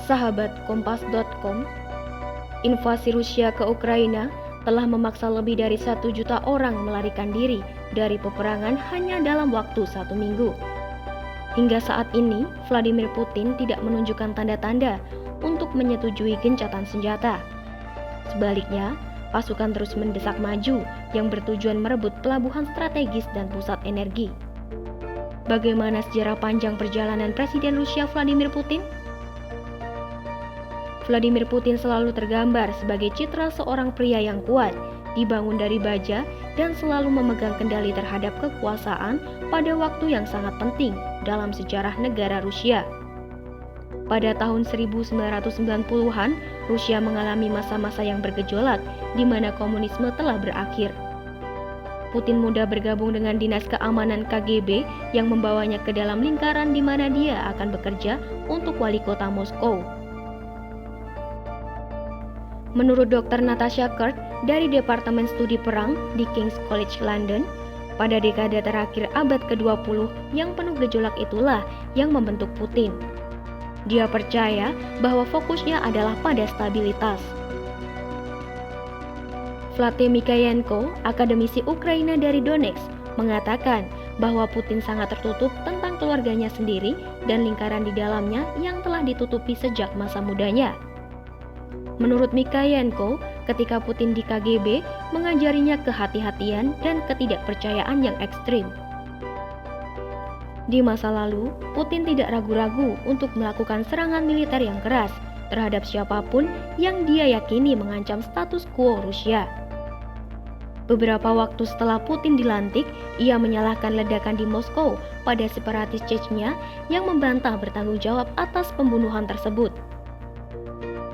Sahabat Kompas.com, invasi Rusia ke Ukraina telah memaksa lebih dari 1 juta orang melarikan diri dari peperangan hanya dalam waktu 1 minggu. Hingga saat ini, Vladimir Putin tidak menunjukkan tanda-tanda untuk menyetujui gencatan senjata. Sebaliknya, pasukan terus mendesak maju yang bertujuan merebut pelabuhan strategis dan pusat energi. Bagaimana sejarah panjang perjalanan Presiden Rusia Vladimir Putin? Vladimir Putin selalu tergambar sebagai citra seorang pria yang kuat, dibangun dari baja, dan selalu memegang kendali terhadap kekuasaan pada waktu yang sangat penting dalam sejarah negara Rusia. Pada tahun 1990-an, Rusia mengalami masa-masa yang bergejolak di mana komunisme telah berakhir. Putin mudah bergabung dengan dinas keamanan KGB yang membawanya ke dalam lingkaran di mana dia akan bekerja untuk wali kota Moskow. Menurut Dr. Natasha Kurt dari Departemen Studi Perang di King's College London, pada dekade terakhir abad ke-20 yang penuh gejolak itulah yang membentuk Putin. Dia percaya bahwa fokusnya adalah pada stabilitas. Vladimir Mikhayenko, akademisi Ukraina dari Donetsk, mengatakan bahwa Putin sangat tertutup tentang keluarganya sendiri dan lingkaran di dalamnya yang telah ditutupi sejak masa mudanya. Menurut Mikhayenko, ketika Putin di KGB mengajarinya kehati-hatian dan ketidakpercayaan yang ekstrim. Di masa lalu, Putin tidak ragu-ragu untuk melakukan serangan militer yang keras terhadap siapapun yang dia yakini mengancam status quo Rusia. Beberapa waktu setelah Putin dilantik, ia menyalahkan ledakan di Moskow pada separatis Chechnya yang membantah bertanggung jawab atas pembunuhan tersebut.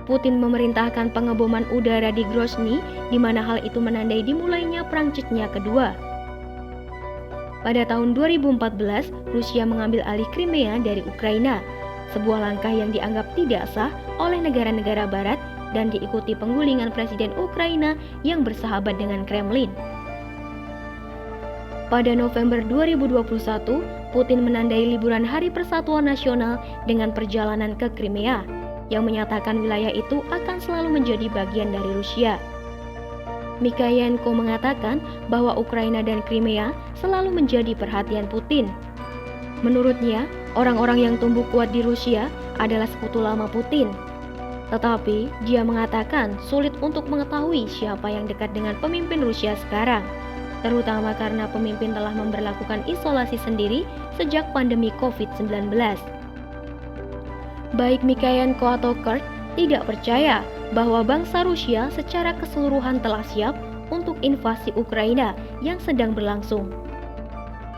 Putin memerintahkan pengeboman udara di Grozny, di mana hal itu menandai dimulainya Perang Chechnya kedua. Pada tahun 2014, Rusia mengambil alih Crimea dari Ukraina, sebuah langkah yang dianggap tidak sah oleh negara-negara Barat dan diikuti penggulingan Presiden Ukraina yang bersahabat dengan Kremlin. Pada November 2021, Putin menandai liburan Hari Persatuan Nasional dengan perjalanan ke Crimea, yang menyatakan wilayah itu akan selalu menjadi bagian dari Rusia. Mikhayenko mengatakan bahwa Ukraina dan Crimea selalu menjadi perhatian Putin. Menurutnya, orang-orang yang tumbuh kuat di Rusia adalah sekutu lama Putin. Tetapi, dia mengatakan sulit untuk mengetahui siapa yang dekat dengan pemimpin Rusia sekarang, terutama karena pemimpin telah memberlakukan isolasi sendiri sejak pandemi COVID-19. Baik Mikhayenko atau Kurt tidak percaya bahwa bangsa Rusia secara keseluruhan telah siap untuk invasi Ukraina yang sedang berlangsung.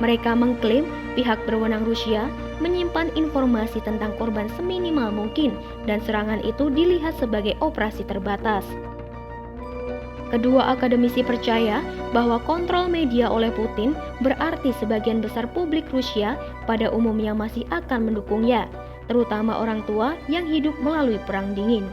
Mereka mengklaim pihak berwenang Rusia menyimpan informasi tentang korban seminimal mungkin dan serangan itu dilihat sebagai operasi terbatas. Kedua akademisi percaya bahwa kontrol media oleh Putin berarti sebagian besar publik Rusia pada umumnya masih akan mendukungnya, terutama orang tua yang hidup melalui Perang Dingin.